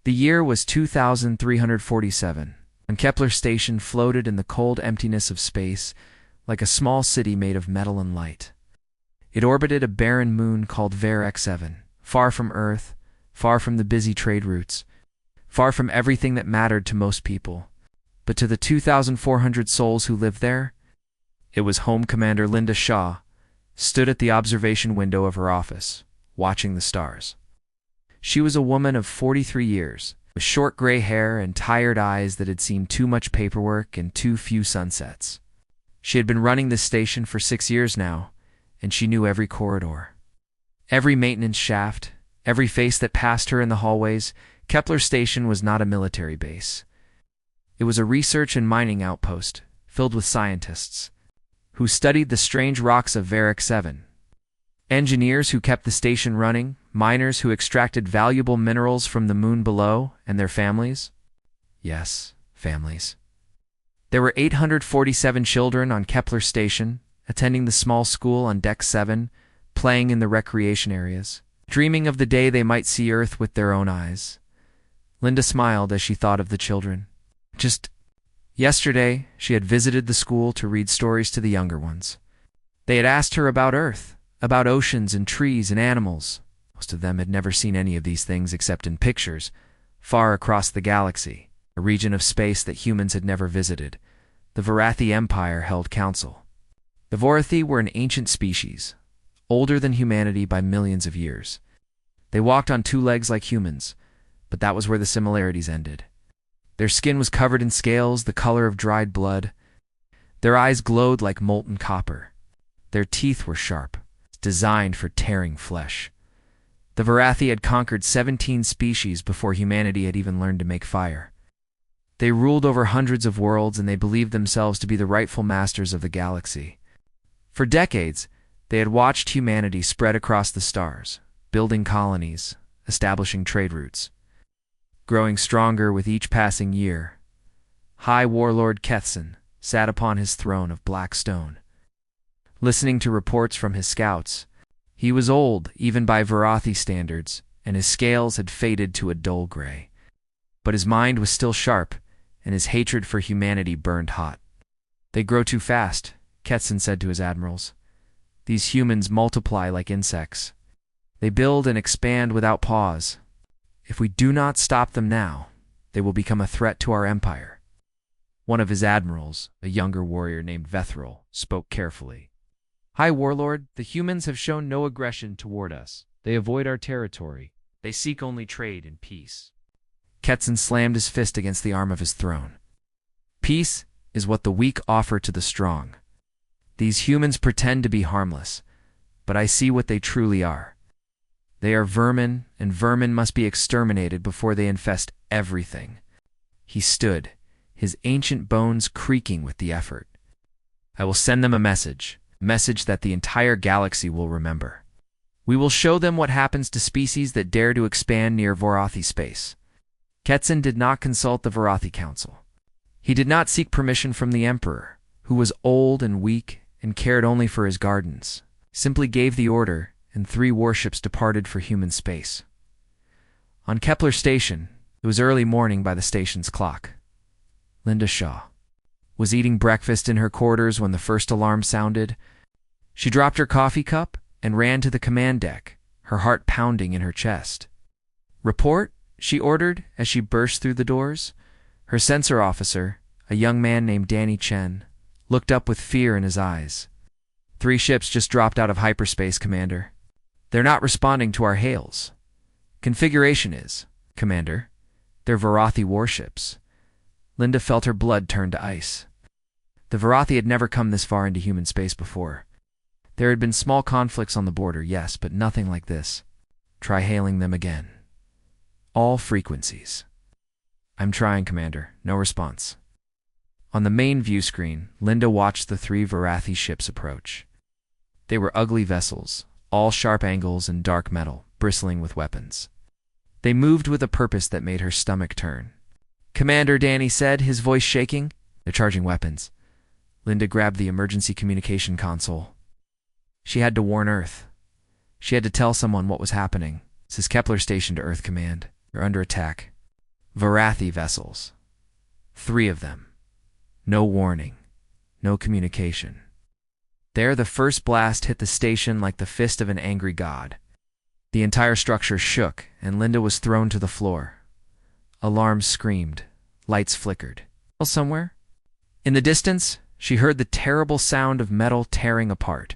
The year was 2347, and Kepler Station floated in the cold emptiness of space like a small city made of metal and light. It orbited a barren moon called Ver X7, far from Earth, far from the busy trade routes, far from everything that mattered to most people. But to the 2,400 souls who lived there, it was home. Commander Linda Shaw stood at the observation window of her office, watching the stars. She was a woman of 43 years, with short gray hair and tired eyes that had seen too much paperwork and too few sunsets. She had been running this station for 6 years now, and she knew every corridor, every maintenance shaft, every face that passed her in the hallways. Kepler Station was not a military base. It was a research and mining outpost filled with scientists who studied the strange rocks of Ver X7, engineers who kept the station running, miners who extracted valuable minerals from the moon below, and their families. Yes, families. There were 847 children on Kepler Station, attending the small school on Deck 7, playing in the recreation areas, dreaming of the day they might see Earth with their own eyes. Linda smiled as she thought of the children. Just yesterday, she had visited the school to read stories to the younger ones. They had asked her about Earth, about oceans and trees and animals. Most of them had never seen any of these things except in pictures, far across the galaxy, a region of space that humans had never visited. The Varathi Empire held council. The Varathi were an ancient species, older than humanity by millions of years. They walked on 2 legs like humans, but that was where the similarities ended. Their skin was covered in scales the color of dried blood. Their eyes glowed like molten copper. Their teeth were sharp, designed for tearing flesh. The Varathi had conquered 17 species before humanity had even learned to make fire. They ruled over hundreds of worlds, and they believed themselves to be the rightful masters of the galaxy. For decades, they had watched humanity spread across the stars, building colonies, establishing trade routes. Growing stronger with each passing year, High Warlord Kethson sat upon his throne of black stone. Listening to reports from his scouts, he was old even by Varathi standards, and his scales had faded to a dull gray. But his mind was still sharp, and his hatred for humanity burned hot. "They grow too fast," Kethson said to his admirals. "These humans multiply like insects. They build and expand without pause. If we do not stop them now, they will become a threat to our empire." One of his admirals, a younger warrior named Vethril, spoke carefully. "High Warlord, the humans have shown no aggression toward us. They avoid our territory. They seek only trade and peace." Kethson slammed his fist against the arm of his throne. "Peace is what the weak offer to the strong. These humans pretend to be harmless, but I see what they truly are. They are vermin, and vermin must be exterminated before they infest everything." He stood, his ancient bones creaking with the effort. "I will send them a message that the entire galaxy will remember. We will show them what happens to species that dare to expand near Varathi space." Kethson did not consult the Varathi Council. He did not seek permission from the Emperor, who was old and weak and cared only for his gardens. He simply gave the order, and 3 warships departed for human space. On Kepler Station, it was early morning by the station's clock. Linda Shaw was eating breakfast in her quarters when the first alarm sounded. She dropped her coffee cup and ran to the command deck, her heart pounding in her chest. "Report," she ordered as she burst through the doors. Her sensor officer, a young man named Danny Chen, looked up with fear in his eyes. "3 ships just dropped out of hyperspace, Commander. They're not responding to our hails." "Configuration is, Commander. They're Varathi warships." Linda felt her blood turn to ice. The Varathi had never come this far into human space before. There had been small conflicts on the border, yes, but nothing like this. Try hailing them again. All frequencies. "I'm trying, Commander. No response." On the main view screen, Linda watched the 3 Varathi ships approach. They were ugly vessels, all sharp angles and dark metal, bristling with weapons. They moved with a purpose that made her stomach turn. "Commander," Danny said, his voice shaking. "They're charging weapons." Linda grabbed the emergency communication console. She had to warn Earth. She had to tell someone what was happening. "This is Kepler Station to Earth Command. They're under attack. Varathi vessels. 3 of them. No warning. No communication. There, the first blast hit the station like the fist of an angry god. The entire structure shook, and Linda was thrown to the floor. Alarms screamed. Lights flickered. Somewhere? In the distance, she heard the terrible sound of metal tearing apart.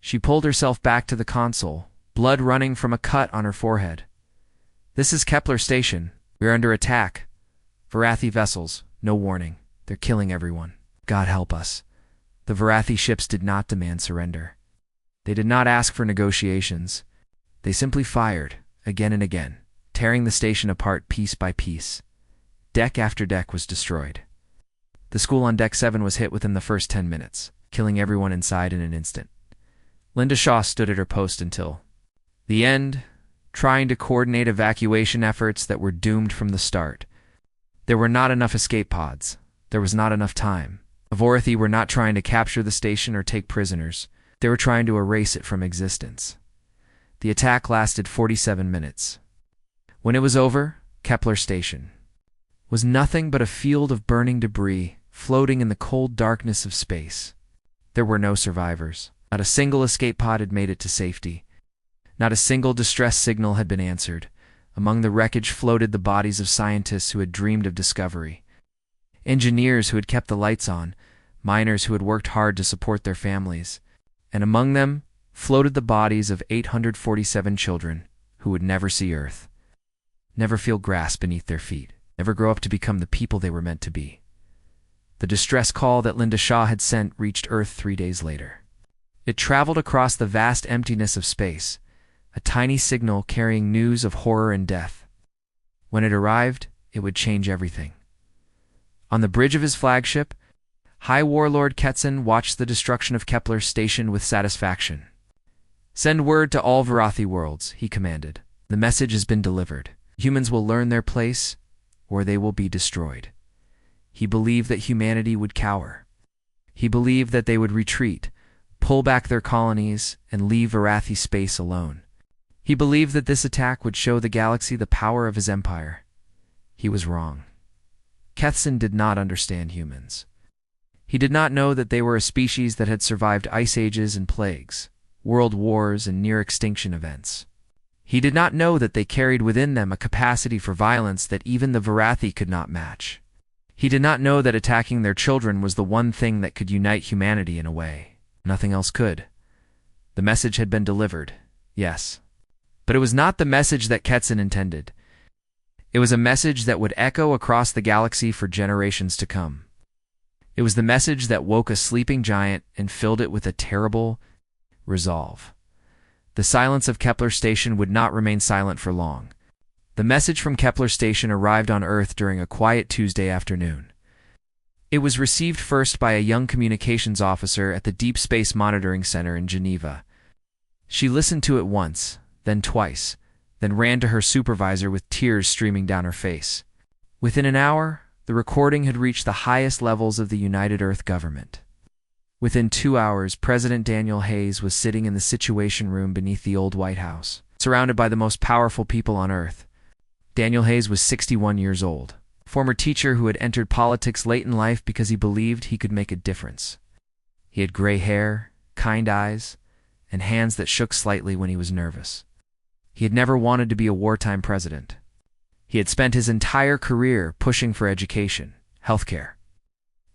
She pulled herself back to the console, blood running from a cut on her forehead. "This is Kepler Station. We're under attack. Varathi vessels. No warning. They're killing everyone. God help us." The Varathi ships did not demand surrender. They did not ask for negotiations. They simply fired, again and again, tearing the station apart piece by piece. Deck after deck was destroyed. The school on Deck 7 was hit within the first 10 minutes, killing everyone inside in an instant. Linda Shaw stood at her post until the end, trying to coordinate evacuation efforts that were doomed from the start. There were not enough escape pods. There was not enough time. Varathi were not trying to capture the station or take prisoners. They were trying to erase it from existence. The attack lasted 47 minutes. When it was over, Kepler Station was nothing but a field of burning debris floating in the cold darkness of space. There were no survivors. Not a single escape pod had made it to safety. Not a single distress signal had been answered. Among the wreckage floated the bodies of scientists who had dreamed of discovery, engineers who had kept the lights on, miners who had worked hard to support their families, and among them floated the bodies of 847 children who would never see Earth, never feel grass beneath their feet, never grow up to become the people they were meant to be. The distress call that Linda Shaw had sent reached Earth 3 days later. It traveled across the vast emptiness of space, a tiny signal carrying news of horror and death. When it arrived, it would change everything. On the bridge of his flagship, High Warlord Ketsin watched the destruction of Kepler Station with satisfaction. "Send word to all Varathi worlds," he commanded. "The message has been delivered. Humans will learn their place, or they will be destroyed." He believed that humanity would cower. He believed that they would retreat, pull back their colonies, and leave Varathi space alone. He believed that this attack would show the galaxy the power of his empire. He was wrong. Ketsin did not understand humans. He did not know that they were a species that had survived ice ages and plagues, world wars and near-extinction events. He did not know that they carried within them a capacity for violence that even the Varathi could not match. He did not know that attacking their children was the one thing that could unite humanity in a way. Nothing else could. The message had been delivered, yes. But it was not the message that Ketsin intended. It was a message that would echo across the galaxy for generations to come. It was the message that woke a sleeping giant and filled it with a terrible resolve. The silence of Kepler Station would not remain silent for long. The message from Kepler Station arrived on Earth during a quiet Tuesday afternoon. It was received first by a young communications officer at the Deep Space Monitoring Center in Geneva. She listened to it once, then twice, then ran to her supervisor with tears streaming down her face. Within an hour, the recording had reached the highest levels of the United Earth government. Within 2 hours, President Daniel Hayes was sitting in the Situation Room beneath the old White House, surrounded by the most powerful people on Earth. Daniel Hayes was 61 years old, a former teacher who had entered politics late in life because he believed he could make a difference. He had gray hair, kind eyes, and hands that shook slightly when he was nervous. He had never wanted to be a wartime president. He had spent his entire career pushing for education, healthcare,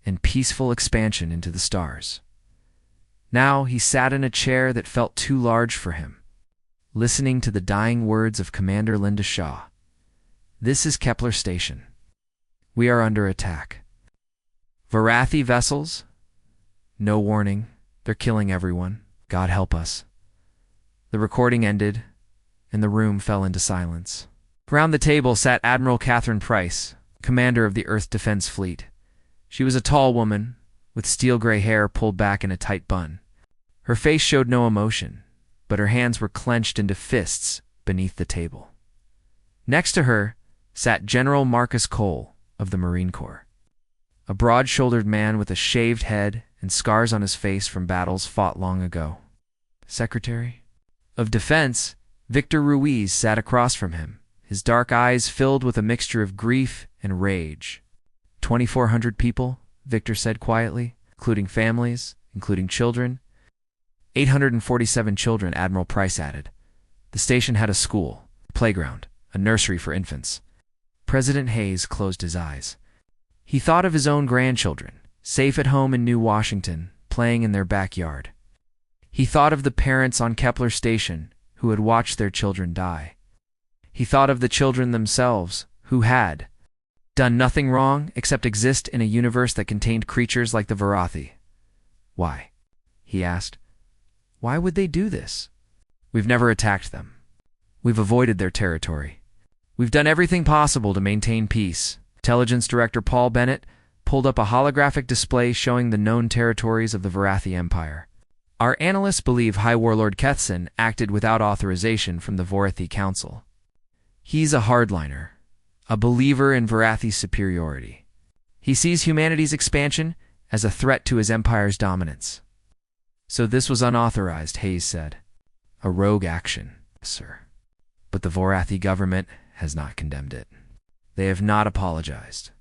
and peaceful expansion into the stars. Now he sat in a chair that felt too large for him, listening to the dying words of Commander Linda Shaw. "This is Kepler Station. We are under attack. Varathi vessels? No warning. They're killing everyone. God help us." The recording ended, and the room fell into silence. Around the table sat Admiral Catherine Price, commander of the Earth Defense Fleet. She was a tall woman, with steel-gray hair pulled back in a tight bun. Her face showed no emotion, but her hands were clenched into fists beneath the table. Next to her sat General Marcus Cole of the Marine Corps, a broad-shouldered man with a shaved head and scars on his face from battles fought long ago. Secretary of Defense Victor Ruiz sat across from him, his dark eyes filled with a mixture of grief and rage. 2,400 people, Victor said quietly, including families, including children. 847 children, Admiral Price added. The station had a school, a playground, a nursery for infants. President Hayes closed his eyes. He thought of his own grandchildren, safe at home in New Washington, playing in their backyard. He thought of the parents on Kepler Station who had watched their children die. He thought of the children themselves who had done nothing wrong except exist in a universe that contained creatures like the Varathi. Why? He asked. Why would they do this? We've never attacked them. We've avoided their territory. We've done everything possible to maintain peace. Intelligence Director Paul Bennett pulled up a holographic display showing the known territories of the Varathi Empire. Our analysts believe High Warlord Kethson acted without authorization from the Varathi Council. He's a hardliner, a believer in Varathi's superiority. He sees humanity's expansion as a threat to his empire's dominance. So this was unauthorized, Hayes said. A rogue action, sir. But the Varathi government has not condemned it. They have not apologized.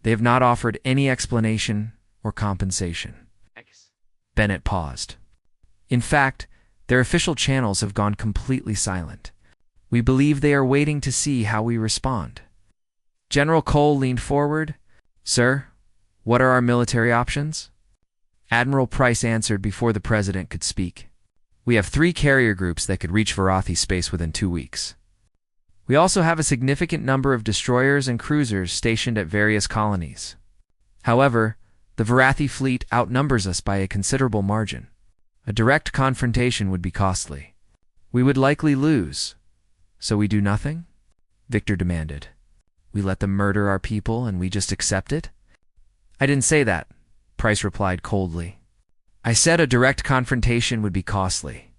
They have not offered any explanation or compensation. Bennett paused. In fact, their official channels have gone completely silent. We believe they are waiting to see how we respond. General Cole leaned forward. Sir, what are our military options? Admiral Price answered before the president could speak. We have 3 carrier groups that could reach Varathi space within 2 weeks. We also have a significant number of destroyers and cruisers stationed at various colonies. However, the Varathi fleet outnumbers us by a considerable margin. A direct confrontation would be costly. We would likely lose. So we do nothing? Victor demanded. We let them murder our people and we just accept it? I didn't say that, Price replied coldly. I said a direct confrontation would be costly.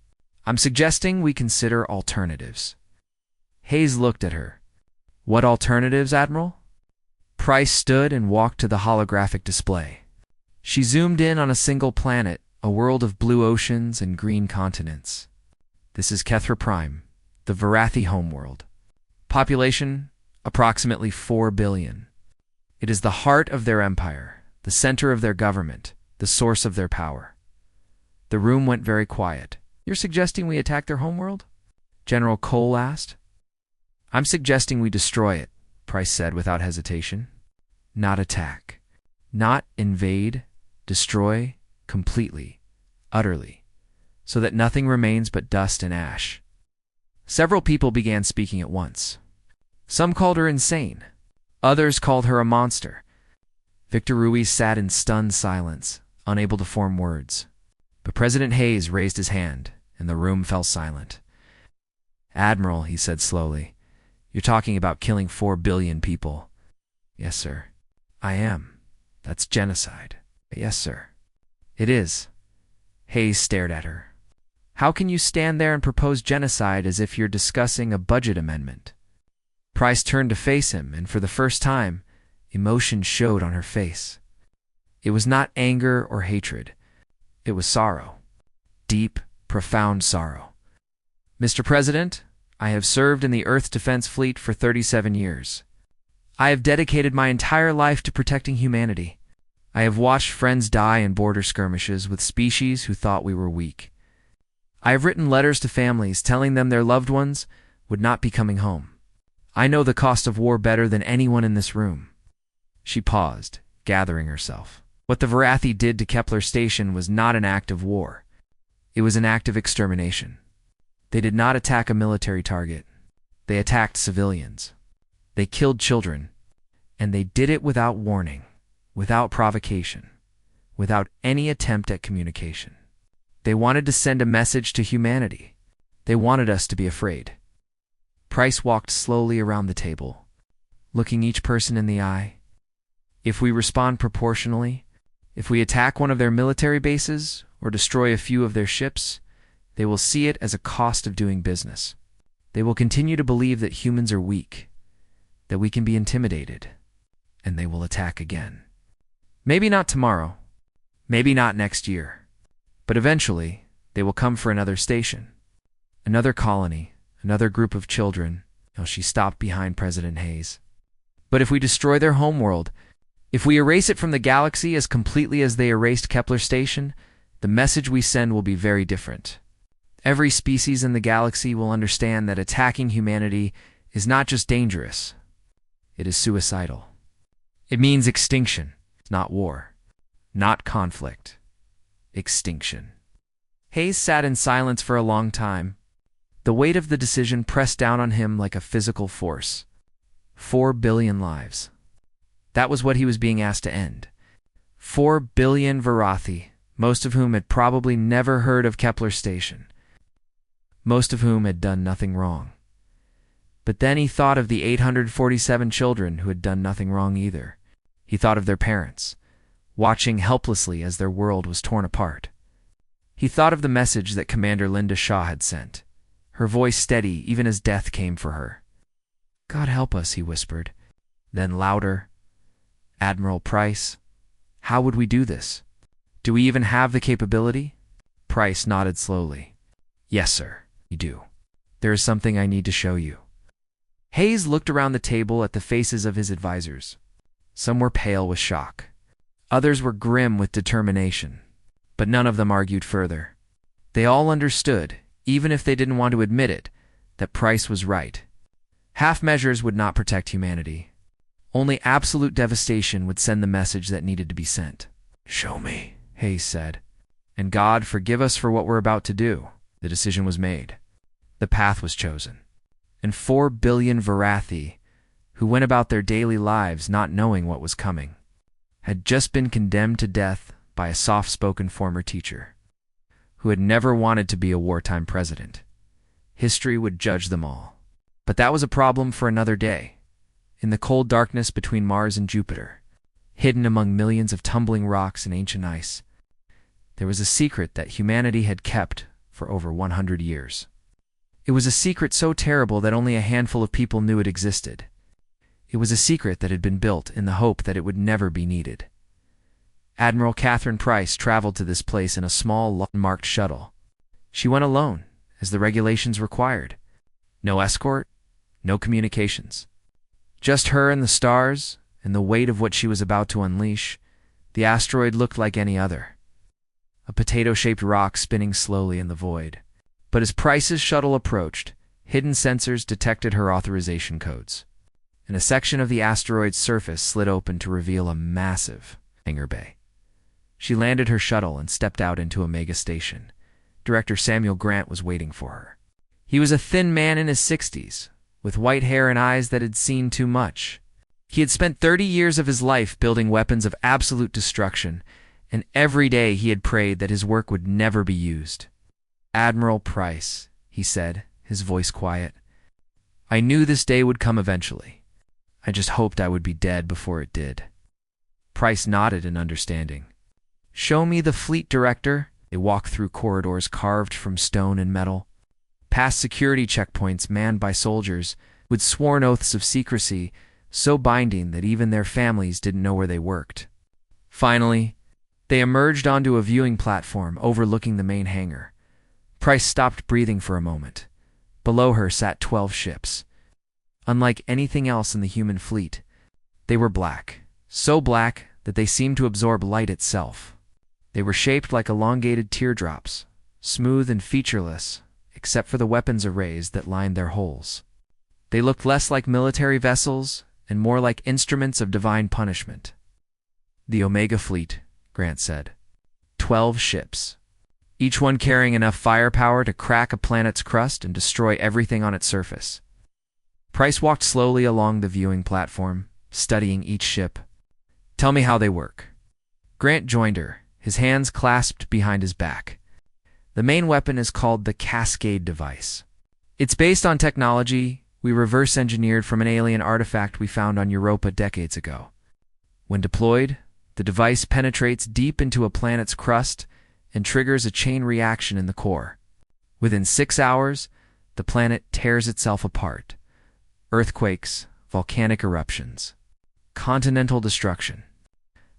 I'm suggesting we consider alternatives. Hayes looked at her. What alternatives, Admiral? Price stood and walked to the holographic display. She zoomed in on a single planet, a world of blue oceans and green continents. This is Kethra Prime, the Varathi homeworld. Population, approximately 4 billion. It is the heart of their empire, the center of their government, the source of their power. The room went very quiet. You're suggesting we attack their homeworld? General Cole asked. I'm suggesting we destroy it, Price said without hesitation. Not attack. Not invade, destroy, completely, utterly, so that nothing remains but dust and ash. Several people began speaking at once. Some called her insane. Others called her a monster. Victor Ruiz sat in stunned silence, unable to form words. But President Hayes raised his hand, and the room fell silent. Admiral, he said slowly, you're talking about killing 4 billion people. Yes, sir. I am. That's genocide. Yes, sir. It is. Hayes stared at her. How can you stand there and propose genocide as if you're discussing a budget amendment? Price turned to face him, and for the first time, emotion showed on her face. It was not anger or hatred. It was sorrow. Deep, profound sorrow. Mr. President, I have served in the Earth Defense Fleet for 37 years. I have dedicated my entire life to protecting humanity. I have watched friends die in border skirmishes with species who thought we were weak. I have written letters to families telling them their loved ones would not be coming home. I know the cost of war better than anyone in this room. She paused, gathering herself. What the Varathi did to Kepler Station was not an act of war. It was an act of extermination. They did not attack a military target. They attacked civilians. They killed children. And they did it without warning, without provocation, without any attempt at communication. They wanted to send a message to humanity. They wanted us to be afraid. Price walked slowly around the table, looking each person in the eye. If we respond proportionally, if we attack one of their military bases or destroy a few of their ships, they will see it as a cost of doing business. They will continue to believe that humans are weak, that we can be intimidated, and they will attack again. Maybe not tomorrow, maybe not next year, but eventually they will come for another station, another colony, another group of children, She stopped behind President Hayes. But if we destroy their homeworld, if we erase it from the galaxy as completely as they erased Kepler Station, the message we send will be very different. Every species in the galaxy will understand that attacking humanity is not just dangerous, it is suicidal. It means extinction, not war, not conflict. Extinction. Hayes sat in silence for a long time. The weight of the decision pressed down on him like a physical force. 4 billion lives. That was what he was being asked to end. 4 billion Varathi, most of whom had probably never heard of Kepler Station. Most of whom had done nothing wrong. But then he thought of the 847 children who had done nothing wrong either. He thought of their parents, watching helplessly as their world was torn apart. He thought of the message that Commander Linda Shaw had sent, her voice steady even as death came for her. "God help us," he whispered. Then louder, "Admiral Price, how would we do this? Do we even have the capability?" Price nodded slowly. "Yes, sir, we do. There is something I need to show you." Hayes looked around the table at the faces of his advisors. Some were pale with shock. Others were grim with determination. But none of them argued further. They all understood, even if they didn't want to admit it, that Price was right. Half measures would not protect humanity. Only absolute devastation would send the message that needed to be sent. "Show me," Hayes said. "And God forgive us for what we're about to do." The decision was made. The path was chosen. And 4 billion Varathi, who went about their daily lives not knowing what was coming, had just been condemned to death by a soft-spoken former teacher, who had never wanted to be a wartime president. History would judge them all. But that was a problem for another day. In the cold darkness between Mars and Jupiter, hidden among millions of tumbling rocks and ancient ice, there was a secret that humanity had kept for over 100 years. It was a secret so terrible that only a handful of people knew it existed. It was a secret that had been built in the hope that it would never be needed. Admiral Catherine Price traveled to this place in a small, marked shuttle. She went alone, as the regulations required. No escort, no communications. Just her and the stars, and the weight of what she was about to unleash. The asteroid looked like any other. A potato-shaped rock spinning slowly in the void. But as Price's shuttle approached, hidden sensors detected her authorization codes, and a section of the asteroid's surface slid open to reveal a massive hangar bay. She landed her shuttle and stepped out into Omega Station. Director Samuel Grant was waiting for her. He was a thin man in his 60s, with white hair and eyes that had seen too much. He had spent 30 years of his life building weapons of absolute destruction, and every day he had prayed that his work would never be used. "Admiral Price," he said, his voice quiet. "I knew this day would come eventually. I just hoped I would be dead before it did." Price nodded in understanding. "Show me the fleet, Director." They walked through corridors carved from stone and metal, past security checkpoints manned by soldiers with sworn oaths of secrecy so binding that even their families didn't know where they worked. Finally, they emerged onto a viewing platform overlooking the main hangar. Price stopped breathing for a moment. Below her sat 12 ships. Unlike anything else in the human fleet, they were black, so black that they seemed to absorb light itself. They were shaped like elongated teardrops, smooth and featureless, except for the weapons arrays that lined their hulls. They looked less like military vessels and more like instruments of divine punishment. "The Omega Fleet," Grant said. 12 ships, each one carrying enough firepower to crack a planet's crust and destroy everything on its surface. Price walked slowly along the viewing platform, studying each ship. "Tell me how they work." Grant joined her, his hands clasped behind his back. "The main weapon is called the Cascade device. It's based on technology we reverse-engineered from an alien artifact we found on Europa decades ago. When deployed, the device penetrates deep into a planet's crust and triggers a chain reaction in the core. Within 6 hours, the planet tears itself apart. Earthquakes, volcanic eruptions, continental destruction.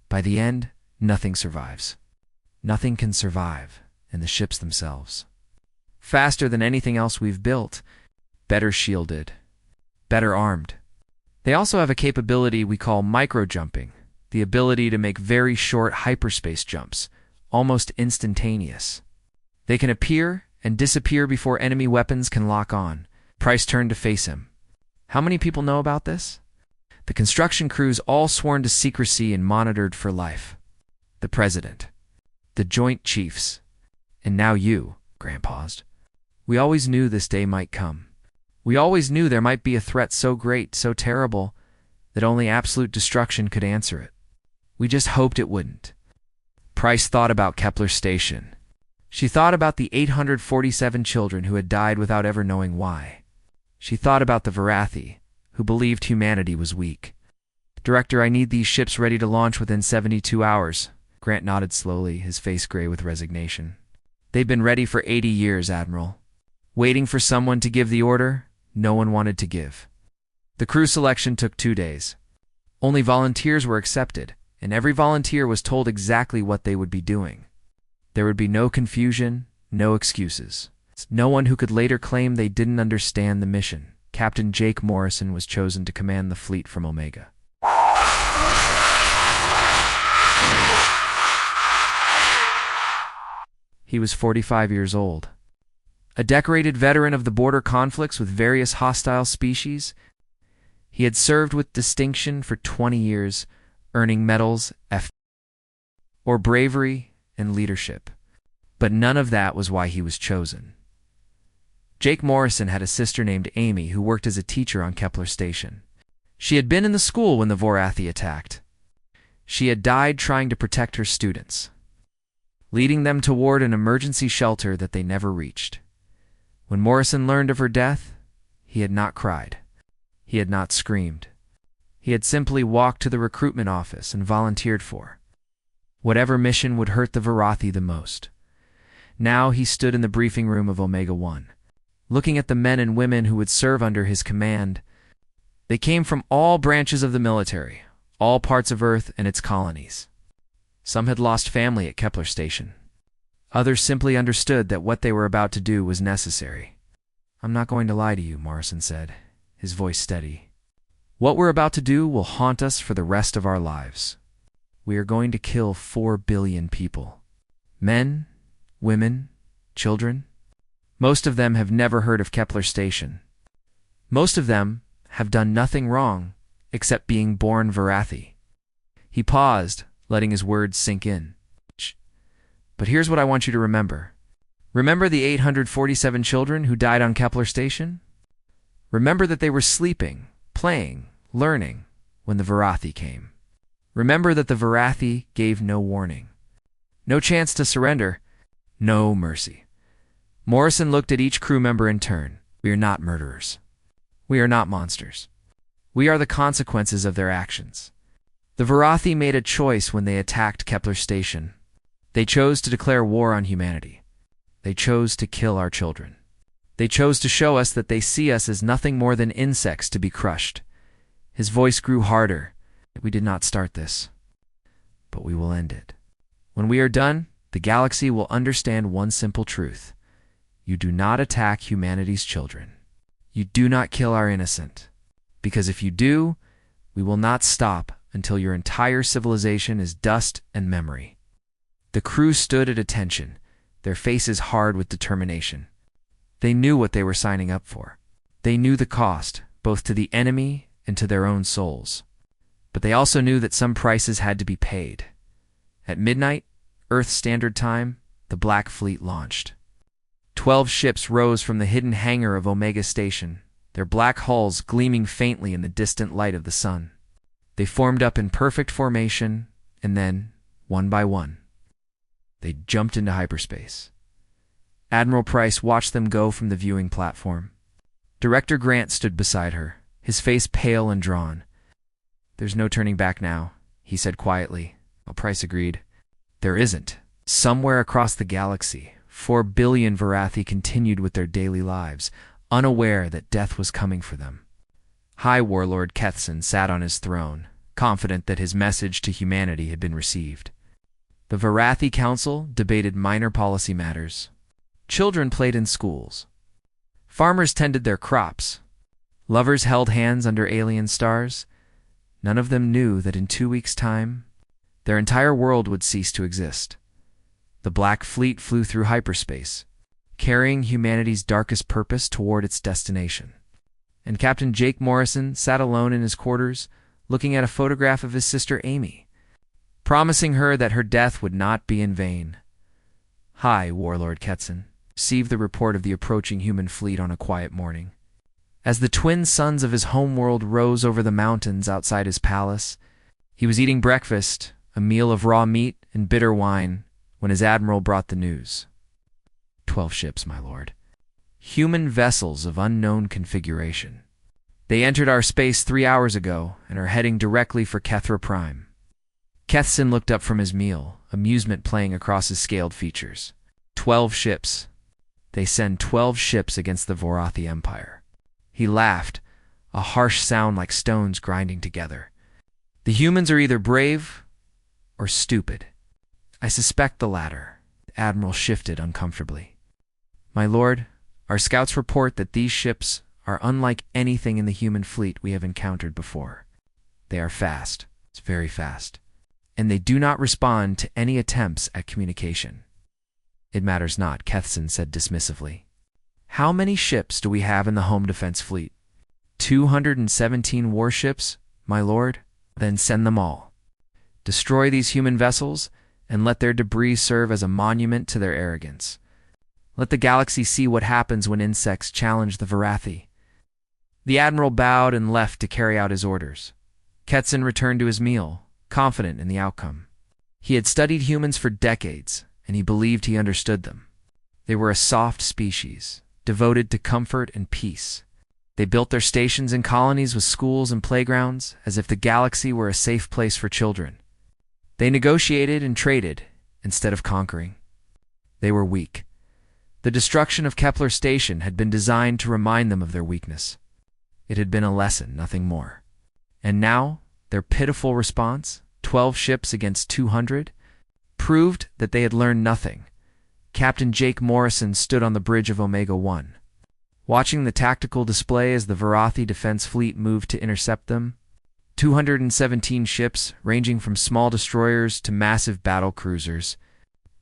By the end, nothing survives. Nothing can survive, and the ships themselves. Faster than anything else we've built, better shielded, better armed. They also have a capability we call micro-jumping, the ability to make very short hyperspace jumps, almost instantaneous. They can appear and disappear before enemy weapons can lock on. Price turned to face him. How many people know about this? The construction crews all sworn to secrecy and monitored for life. The president, the joint chiefs, and now you, Grant paused. We always knew this day might come. We always knew there might be a threat so great, so terrible, that only absolute destruction could answer it. We just hoped it wouldn't. Price thought about Kepler Station. She thought about the 847 children who had died without ever knowing why. She thought about the Varathi, who believed humanity was weak. Director, I need these ships ready to launch within 72 hours. Grant nodded slowly, his face gray with resignation. They've been ready for 80 years, Admiral. Waiting for someone to give the order, no one wanted to give. The crew selection took 2 days. Only volunteers were accepted, and every volunteer was told exactly what they would be doing. There would be no confusion, no excuses. No one who could later claim they didn't understand the mission. Captain Jake Morrison was chosen to command the fleet from Omega. He was 45 years old. A decorated veteran of the border conflicts with various hostile species, he had served with distinction for 20 years, earning medals for bravery and leadership. But none of that was why he was chosen. Jake Morrison had a sister named Amy who worked as a teacher on Kepler Station. She had been in the school when the Varathi attacked. She had died trying to protect her students, leading them toward an emergency shelter that they never reached. When Morrison learned of her death, he had not cried. He had not screamed. He had simply walked to the recruitment office and volunteered for whatever mission would hurt the Varathi the most. Now he stood in the briefing room of Omega-1, looking at the men and women who would serve under his command. They came from all branches of the military, all parts of Earth and its colonies. Some had lost family at Kepler Station. Others simply understood that what they were about to do was necessary. I'm not going to lie to you, Morrison said, his voice steady. What we're about to do will haunt us for the rest of our lives. We are going to kill 4 billion people. Men, women, children. Most of them have never heard of Kepler Station. Most of them have done nothing wrong except being born Varathi. He paused, letting his words sink in. But here's what I want you to remember. Remember the 847 children who died on Kepler Station? Remember that they were sleeping, playing, learning when the Varathi came. Remember that the Varathi gave no warning, no chance to surrender, no mercy. Morrison looked at each crew member in turn. We are not murderers. We are not monsters. We are the consequences of their actions. The Varathi made a choice when they attacked Kepler Station. They chose to declare war on humanity. They chose to kill our children. They chose to show us that they see us as nothing more than insects to be crushed. His voice grew harder. We did not start this, but we will end it. When we are done, the galaxy will understand one simple truth. You do not attack humanity's children. You do not kill our innocent. Because if you do, we will not stop until your entire civilization is dust and memory. The crew stood at attention, their faces hard with determination. They knew what they were signing up for. They knew the cost, both to the enemy and to their own souls. But they also knew that some prices had to be paid. At midnight, Earth Standard Time, the Black Fleet launched. 12 ships rose from the hidden hangar of Omega Station, their black hulls gleaming faintly in the distant light of the sun. They formed up in perfect formation, and then, one by one, they jumped into hyperspace. Admiral Price watched them go from the viewing platform. Director Grant stood beside her, his face pale and drawn. There's no turning back now, he said quietly. Well, Price agreed. There isn't. Somewhere across the galaxy, 4 billion Varathi continued with their daily lives, unaware that death was coming for them. High Warlord Kethson sat on his throne, confident that his message to humanity had been received. The Varathi Council debated minor policy matters. Children played in schools. Farmers tended their crops. Lovers held hands under alien stars. None of them knew that in 2 weeks' time, their entire world would cease to exist. The Black Fleet flew through hyperspace, carrying humanity's darkest purpose toward its destination. And Captain Jake Morrison sat alone in his quarters, looking at a photograph of his sister Amy, promising her that her death would not be in vain. "Hi, Warlord Ketson," received the report of the approaching human fleet on a quiet morning. As the twin suns of his homeworld rose over the mountains outside his palace, he was eating breakfast, a meal of raw meat and bitter wine, when his admiral brought the news. 12 ships, my lord. Human vessels of unknown configuration. They entered our space 3 hours ago and are heading directly for Kethra Prime. Ketson looked up from his meal, amusement playing across his scaled features. 12 ships. They send 12 ships against the Vorathi Empire. He laughed, a harsh sound like stones grinding together. The humans are either brave or stupid. I suspect the latter. The admiral shifted uncomfortably. My lord, our scouts report that these ships are unlike anything in the human fleet we have encountered before. They are fast. It's very fast. And they do not respond to any attempts at communication. It matters not, Ketson said dismissively. How many ships do we have in the home defense fleet? 217 warships, my lord? Then send them all. Destroy these human vessels, and let their debris serve as a monument to their arrogance. Let the galaxy see what happens when insects challenge the Vorathi. The admiral bowed and left to carry out his orders. Ketson returned to his meal, confident in the outcome. He had studied humans for decades, and he believed he understood them. They were a soft species, devoted to comfort and peace. They built their stations and colonies with schools and playgrounds, as if the galaxy were a safe place for children. They negotiated and traded, instead of conquering. They were weak. The destruction of Kepler Station had been designed to remind them of their weakness. It had been a lesson, nothing more. And now, their pitiful response, 12 ships against 200, proved that they had learned nothing. Captain Jake Morrison stood on the bridge of Omega 1. Watching the tactical display as the Vorathi Defense Fleet moved to intercept them, 217 ships, ranging from small destroyers to massive battle cruisers,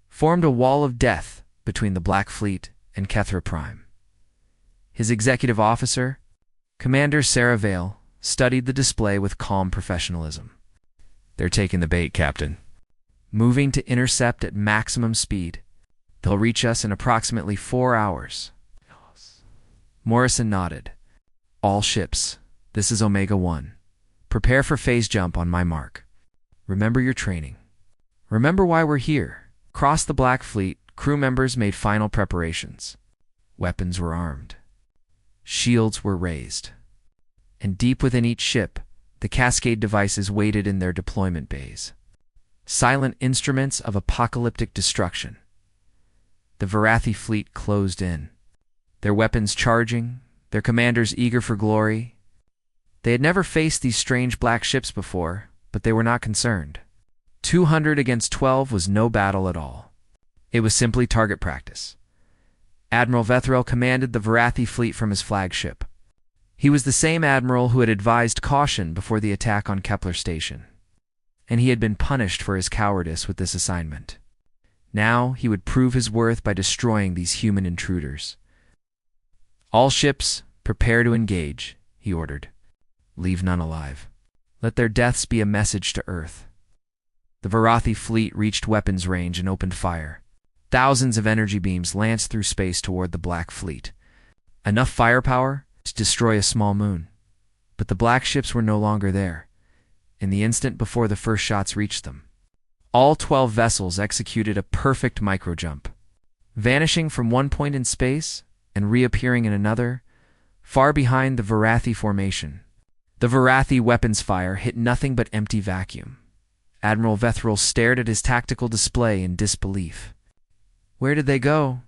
formed a wall of death between the Black Fleet and Kethra Prime. His executive officer, Commander Sarah Vale, studied the display with calm professionalism. "They're taking the bait, Captain. Moving to intercept at maximum speed. They'll reach us in approximately 4 hours. Morrison nodded. "All ships. This is Omega 1. Prepare for phase jump on my mark. Remember your training. Remember why we're here." Across the Black Fleet, crew members made final preparations. Weapons were armed. Shields were raised. And deep within each ship, the cascade devices waited in their deployment bays. Silent instruments of apocalyptic destruction. The Vorathi fleet closed in, their weapons charging, their commanders eager for glory. They had never faced these strange black ships before, but they were not concerned. 200 against 12 was no battle at all. It was simply target practice. Admiral Vethrel commanded the Vorathi fleet from his flagship. He was the same admiral who had advised caution before the attack on Kepler Station, and he had been punished for his cowardice with this assignment. Now he would prove his worth by destroying these human intruders. "All ships, prepare to engage," he ordered. "Leave none alive. Let their deaths be a message to Earth." The Vorathi fleet reached weapons range and opened fire. Thousands of energy beams lanced through space toward the Black Fleet. Enough firepower to destroy a small moon. But the black ships were no longer there, in the instant before the first shots reached them. All 12 vessels executed a perfect microjump, vanishing from one point in space and reappearing in another, far behind the Vorathi formation. The Vorathi weapons fire hit nothing but empty vacuum. Admiral Vethrel stared at his tactical display in disbelief. "Where did they go?"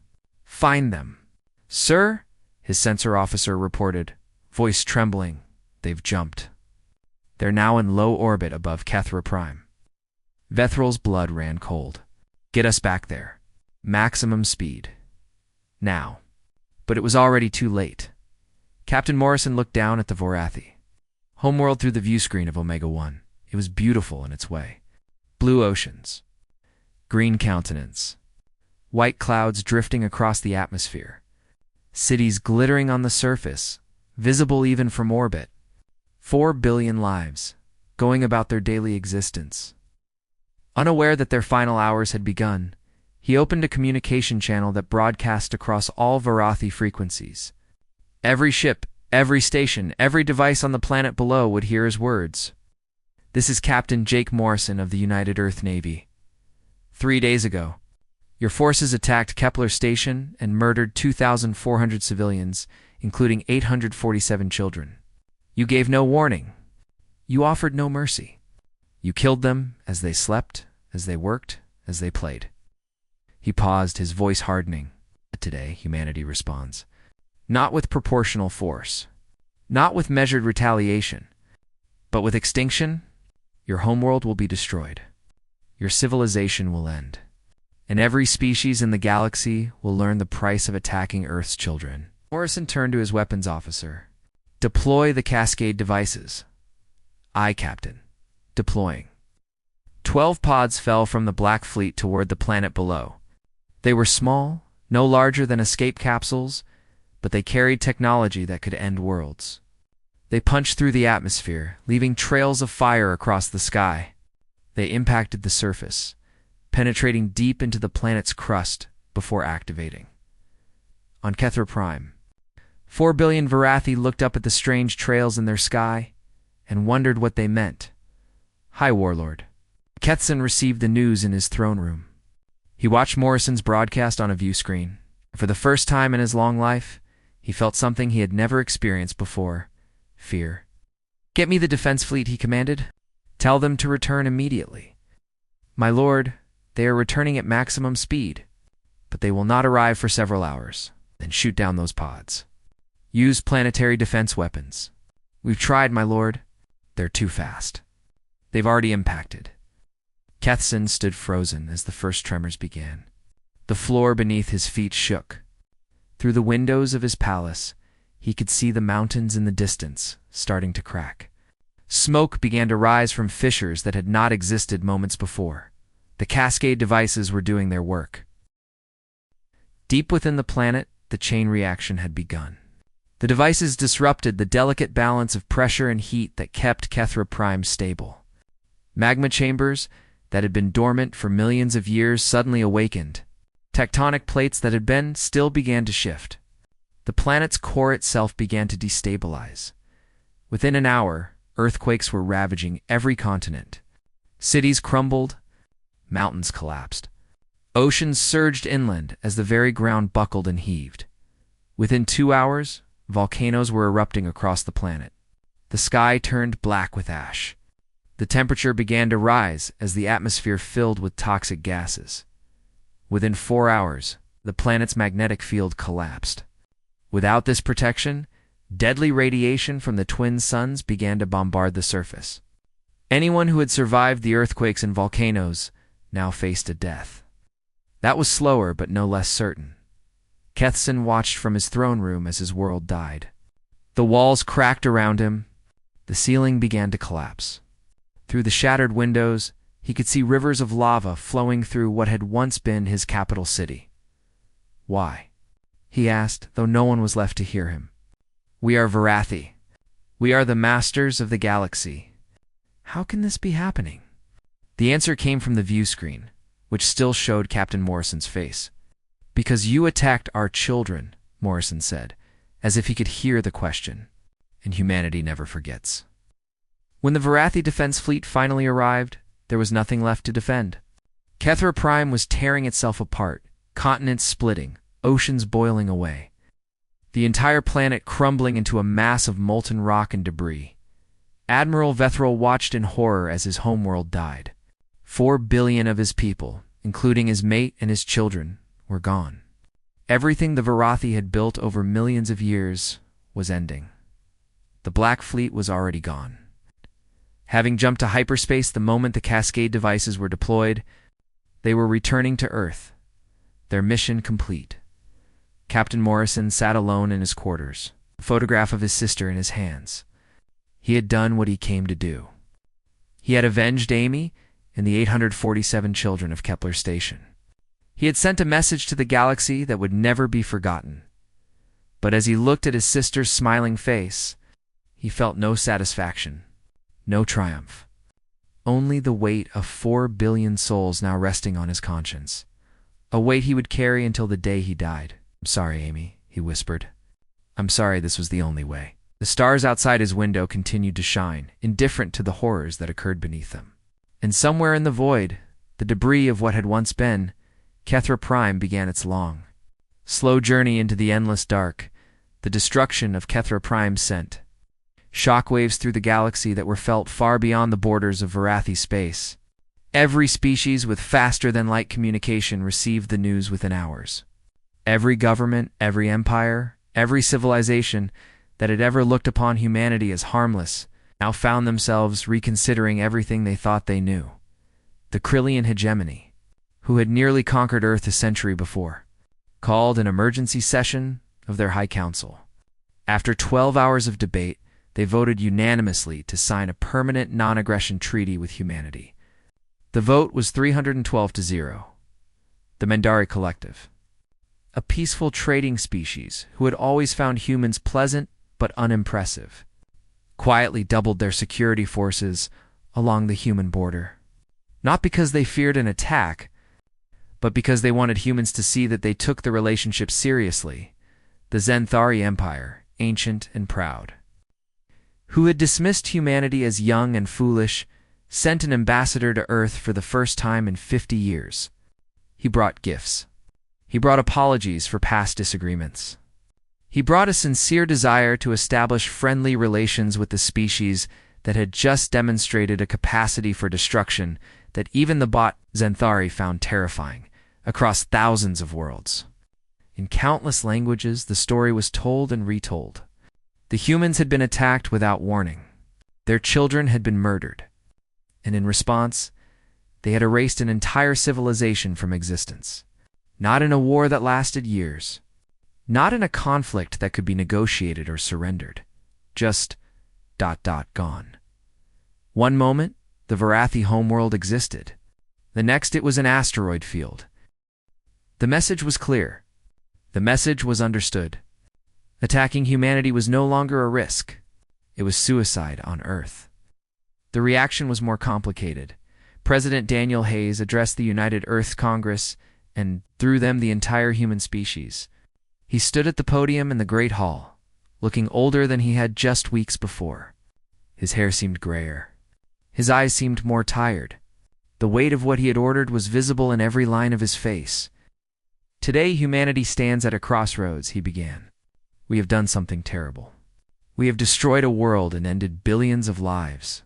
"Find them." "Sir," his sensor officer reported, voice trembling, "they've jumped. They're now in low orbit above Kethra Prime." Vethrel's blood ran cold. "Get us back there. Maximum speed. Now." But it was already too late. Captain Morrison looked down at the Vorathi. Homeworld through the view screen of Omega-1. It was beautiful in its way. Blue oceans. Green countenance. White clouds drifting across the atmosphere. Cities glittering on the surface, visible even from orbit. 4 billion lives, going about their daily existence. Unaware that their final hours had begun, he opened a communication channel that broadcast across all Vorathi frequencies. Every ship, every station, every device on the planet below would hear his words. This is Captain Jake Morrison of the United Earth Navy. 3 days ago, your forces attacked Kepler Station and murdered 2,400 civilians, including 847 children. You gave no warning. You offered no mercy. You killed them as they slept, as they worked, as they played. He paused, his voice hardening. Today, humanity responds. Not with proportional force, not with measured retaliation, but with extinction. Your homeworld will be destroyed. Your civilization will end. And every species in the galaxy will learn the price of attacking Earth's children. Morrison turned to his weapons officer. Deploy the Cascade devices. Aye, Captain. Deploying. 12 pods fell from the Black Fleet toward the planet below. They were small, no larger than escape capsules, but they carried technology that could end worlds. They punched through the atmosphere, leaving trails of fire across the sky. They impacted the surface, penetrating deep into the planet's crust before activating. On Kethra Prime, 4 billion Vorathi looked up at the strange trails in their sky and wondered what they meant. Hi, Warlord. Kethson received the news in his throne room. He watched Morrison's broadcast on a view screen. For the first time in his long life, he felt something he had never experienced before: fear. Get me the defense fleet, he commanded. Tell them to return immediately. My lord, they are returning at maximum speed, but they will not arrive for several hours. Then shoot down those pods. Use planetary defense weapons. We've tried, my lord. They're too fast. They've already impacted. Kethson stood frozen as the first tremors began. The floor beneath his feet shook. Through the windows of his palace, he could see the mountains in the distance starting to crack. Smoke began to rise from fissures that had not existed moments before. The Cascade devices were doing their work. Deep within the planet, the chain reaction had begun. The devices disrupted the delicate balance of pressure and heat that kept Kethra Prime stable. Magma chambers that had been dormant for millions of years suddenly awakened. Tectonic plates that had been still began to shift. The planet's core itself began to destabilize. Within an hour, earthquakes were ravaging every continent. Cities crumbled, mountains collapsed. Oceans surged inland as the very ground buckled and heaved. Within 2 hours, volcanoes were erupting across the planet. The sky turned black with ash. The temperature began to rise as the atmosphere filled with toxic gases. Within 4 hours, the planet's magnetic field collapsed. Without this protection, deadly radiation from the twin suns began to bombard the surface. Anyone who had survived the earthquakes and volcanoes now faced a death. That was slower but no less certain. Kethson watched from his throne room as his world died. The walls cracked around him. The ceiling began to collapse. Through the shattered windows, he could see rivers of lava flowing through what had once been his capital city. Why? He asked, though no one was left to hear him. We are Vorathi. We are the masters of the galaxy. How can this be happening? The answer came from the view screen, which still showed Captain Morrison's face. Because you attacked our children, Morrison said, as if he could hear the question. And humanity never forgets. When the Vorathi defense fleet finally arrived, there was nothing left to defend. Kethra Prime was tearing itself apart, continents splitting, oceans boiling away. The entire planet crumbling into a mass of molten rock and debris. Admiral Vethril watched in horror as his homeworld died. 4 billion of his people, including his mate and his children, were gone. Everything the Vorathi had built over millions of years was ending. The Black Fleet was already gone. Having jumped to hyperspace the moment the Cascade devices were deployed, they were returning to Earth, their mission complete. Captain Morrison sat alone in his quarters. a photograph of his sister in his hands. He had done what he came to do. He had avenged Amy and the 847 children of Kepler Station. He had sent a message to the galaxy that would never be forgotten. But as he looked at his sister's smiling face, he felt no satisfaction, no triumph. Only the weight of 4 billion souls now resting on his conscience. A weight he would carry until the day he died. "I'm sorry, Amy," he whispered. "I'm sorry this was the only way." The stars outside his window continued to shine, indifferent to the horrors that occurred beneath them. And somewhere in the void, the debris of what had once been, Kethra Prime began its long, slow journey into the endless dark. The destruction of Kethra Prime sent shockwaves through the galaxy that were felt far beyond the borders of Varathi space. Every species with faster-than-light communication received the news within hours. Every government, every empire, every civilization that had ever looked upon humanity as harmless now found themselves reconsidering everything they thought they knew. The Krillian hegemony, who had nearly conquered Earth a century before, called an emergency session of their High Council. After 12 hours of debate, they voted unanimously to sign a permanent non-aggression treaty with humanity. The vote was 312-0. The Mendari Collective, a peaceful trading species who had always found humans pleasant but unimpressive, quietly doubled their security forces along the human border. Not because they feared an attack, but because they wanted humans to see that they took the relationship seriously. The Zenthari Empire, ancient and proud, who had dismissed humanity as young and foolish, sent an ambassador to Earth for the first time in 50 years. He brought gifts. He brought apologies for past disagreements. He brought a sincere desire to establish friendly relations with the species that had just demonstrated a capacity for destruction that even the bot Zenthari found terrifying, across thousands of worlds. In countless languages, the story was told and retold. The humans had been attacked without warning. Their children had been murdered. And in response, they had erased an entire civilization from existence. Not in a war that lasted years. Not in a conflict that could be negotiated or surrendered. Just ... gone. One moment, the Varathi homeworld existed. The next, it was an asteroid field. The message was clear. The message was understood. Attacking humanity was no longer a risk. It was suicide on Earth. The reaction was more complicated. President Daniel Hayes addressed the United Earth Congress and, through them, the entire human species. He stood at the podium in the Great Hall, looking older than he had just weeks before. His hair seemed grayer. His eyes seemed more tired. The weight of what he had ordered was visible in every line of his face. "Today humanity stands at a crossroads," he began. "We have done something terrible. We have destroyed a world and ended billions of lives.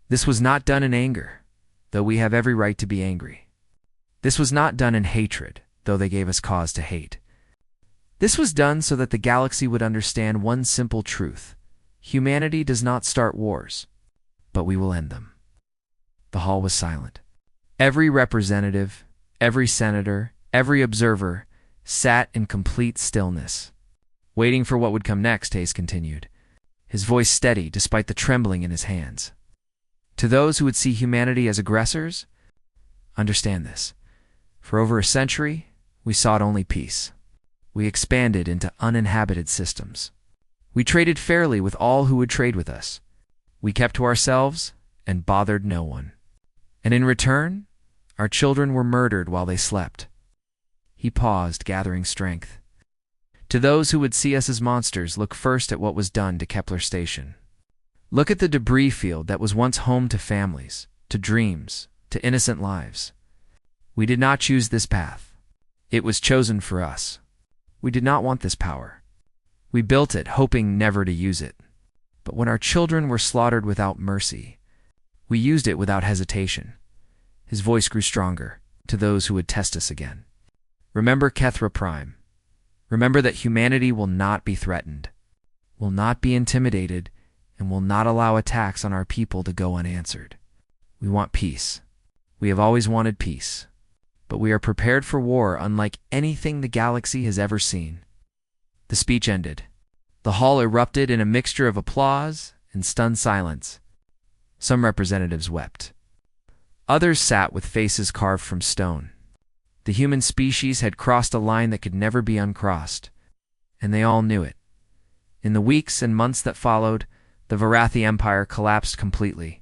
This was not done in anger, though we have every right to be angry. This was not done in hatred, though they gave us cause to hate. This was done so that the galaxy would understand one simple truth. Humanity does not start wars, but we will end them." The hall was silent. Every representative, every senator, every observer sat in complete stillness. Waiting for what would come next, Hayes continued, his voice steady despite the trembling in his hands. "To those who would see humanity as aggressors, understand this. For over a century, we sought only peace. We expanded into uninhabited systems. We traded fairly with all who would trade with us. We kept to ourselves and bothered no one. And in return, our children were murdered while they slept." He paused, gathering strength. "To those who would see us as monsters, look first at what was done to Kepler Station. Look at the debris field that was once home to families, to dreams, to innocent lives. We did not choose this path. It was chosen for us. We did not want this power. We built it, hoping never to use it. But when our children were slaughtered without mercy, we used it without hesitation." His voice grew stronger. "To those who would test us again. Remember Kethra Prime. Remember that humanity will not be threatened, will not be intimidated, and will not allow attacks on our people to go unanswered. We want peace. We have always wanted peace. But we are prepared for war unlike anything the galaxy has ever seen." The speech ended. The hall erupted in a mixture of applause and stunned silence. Some representatives wept. Others sat with faces carved from stone. The human species had crossed a line that could never be uncrossed, and they all knew it. In the weeks and months that followed, the Varathi Empire collapsed completely.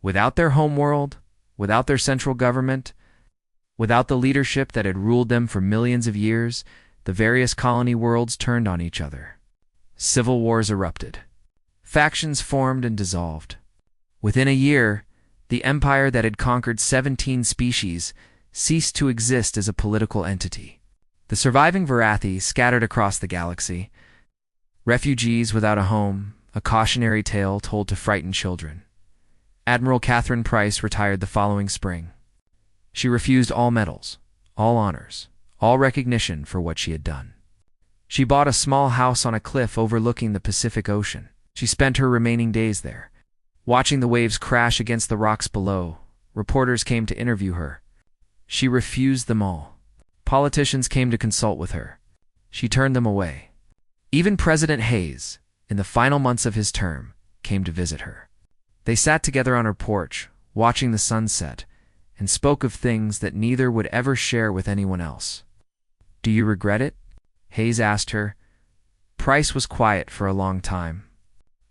Without their homeworld, without their central government, without the leadership that had ruled them for millions of years, the various colony worlds turned on each other. Civil wars erupted. Factions formed and dissolved. Within a year, the empire that had conquered 17 species ceased to exist as a political entity. The surviving Varathi scattered across the galaxy, refugees without a home, a cautionary tale told to frightened children. Admiral Catherine Price retired the following spring. She refused all medals, all honors, all recognition for what she had done. She bought a small house on a cliff overlooking the Pacific Ocean. She spent her remaining days there. Watching the waves crash against the rocks below, reporters came to interview her. She refused them all. Politicians came to consult with her. She turned them away. Even President Hayes, in the final months of his term, came to visit her. They sat together on her porch, watching the sunset, and spoke of things that neither would ever share with anyone else. "Do you regret it?" Hayes asked her. Price was quiet for a long time.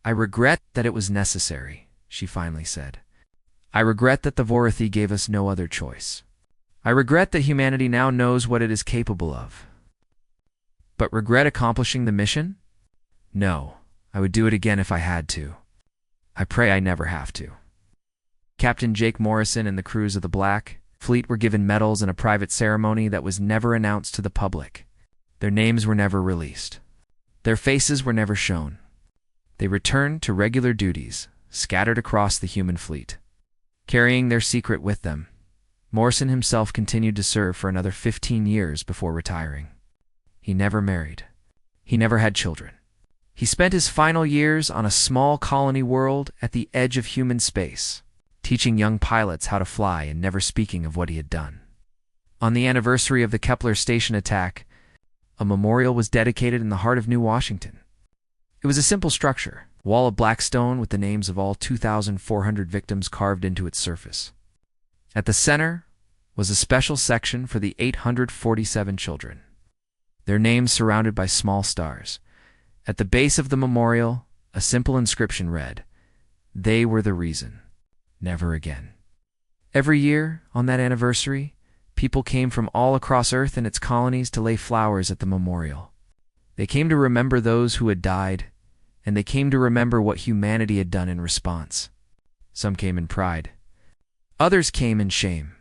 "I regret that it was necessary," she finally said. "I regret that the Varathi gave us no other choice. I regret that humanity now knows what it is capable of. But regret accomplishing the mission? No, I would do it again if I had to. I pray I never have to." Captain Jake Morrison and the crews of the Black Fleet were given medals in a private ceremony that was never announced to the public. Their names were never released. Their faces were never shown. They returned to regular duties, scattered across the human fleet. Carrying their secret with them, Morrison himself continued to serve for another 15 years before retiring. He never married. He never had children. He spent his final years on a small colony world at the edge of human space, teaching young pilots how to fly and never speaking of what he had done. On the anniversary of the Kepler station attack, a memorial was dedicated in the heart of New Washington. It was a simple structure, a wall of black stone with the names of all 2,400 victims carved into its surface. At the center was a special section for the 847 children, their names surrounded by small stars. At the base of the memorial, a simple inscription read, "They were the reason. Never again." Every year, on that anniversary, people came from all across Earth and its colonies to lay flowers at the memorial. They came to remember those who had died, and they came to remember what humanity had done in response. Some came in pride. Others came in shame.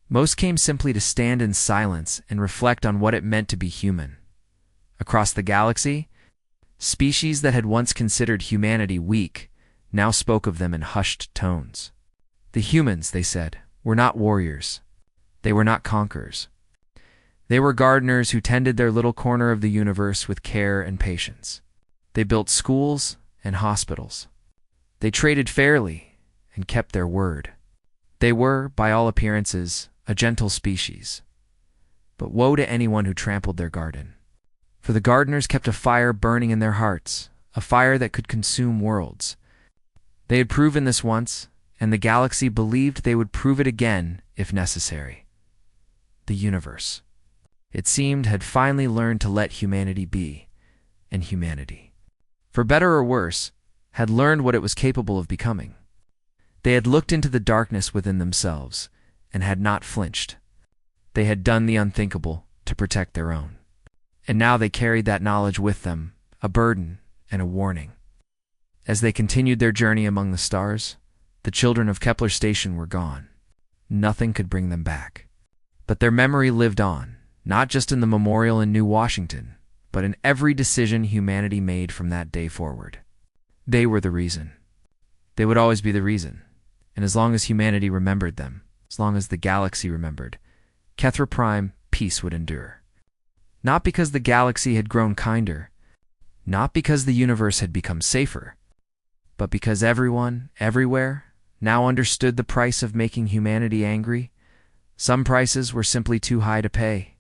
Most came simply to stand in silence and reflect on what it meant to be human. Across the galaxy, species that had once considered humanity weak now spoke of them in hushed tones. The humans, they said, were not warriors. They were not conquerors. They were gardeners who tended their little corner of the universe with care and patience. They built schools and hospitals. They traded fairly and kept their word. They were, by all appearances, a gentle species. But woe to anyone who trampled their garden. For the gardeners kept a fire burning in their hearts, a fire that could consume worlds. They had proven this once, and the galaxy believed they would prove it again if necessary. The universe, it seemed, had finally learned to let humanity be, and humanity, for better or worse, had learned what it was capable of becoming. They had looked into the darkness within themselves and had not flinched. They had done the unthinkable to protect their own. And now they carried that knowledge with them, a burden and a warning. As they continued their journey among the stars, the children of Kepler Station were gone. Nothing could bring them back. But their memory lived on, not just in the memorial in New Washington, but in every decision humanity made from that day forward. They were the reason. They would always be the reason. And as long as humanity remembered them, as long as the galaxy remembered, Kethra Prime, peace would endure. Not because the galaxy had grown kinder, not because the universe had become safer, but because everyone, everywhere, now understood the price of making humanity angry. Some prices were simply too high to pay.